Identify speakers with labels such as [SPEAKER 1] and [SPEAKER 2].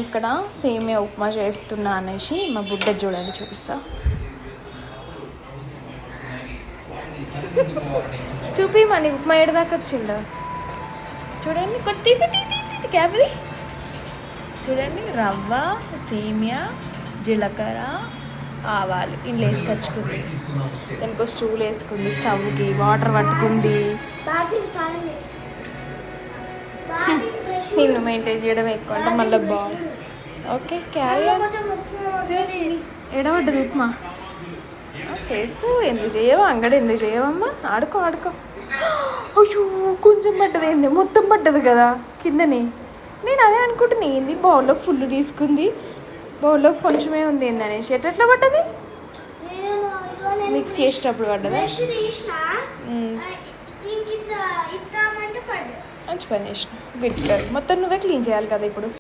[SPEAKER 1] ఇక్కడ సేమియా ఉప్మా చేస్తున్నా అనేసి మా బుడ్డ చూడండి చూపిస్తా. చూపి మన ఉప్మా ఏడదాకా వచ్చిందో చూడండి. కొద్ది క్యాబరీ చూడండి. రవ్వ, సేమియా, జీలకర్ర, ఆవాలు ఇంట్లో వేసుకొచ్చుకుంది. దానికి స్టూల్ వేసుకుంది, స్టవ్కి వాటర్ పట్టుకుంది. నిన్ను మెయింటైన్ చేయడం ఎక్కువ అంటే మళ్ళీ బాగుంది. ఓకే క్యారీ ఎడబడ్డది ఉప్మా చేస్తూ. ఎందుకు చేయవా అంగడి, ఎందుకు చేయవమ్మా? ఆడుకో. అయ్యో కొంచెం పడ్డది, ఏంది మొత్తం పడ్డది కదా కిందని. నేను అదే అనుకుంటున్నా, ఏంది బౌల్లోకి ఫుల్ తీసుకుంది, బౌల్లోకి కొంచెమే ఉంది ఏంది అనేసి. ఎట్లా పడ్డది? మిక్స్ చేసేటప్పుడు పడ్డదా? మంచి పని చేసిన. గుడ్. మొత్తం నువ్వే క్లీన్ చేయాలి కదా ఇప్పుడు.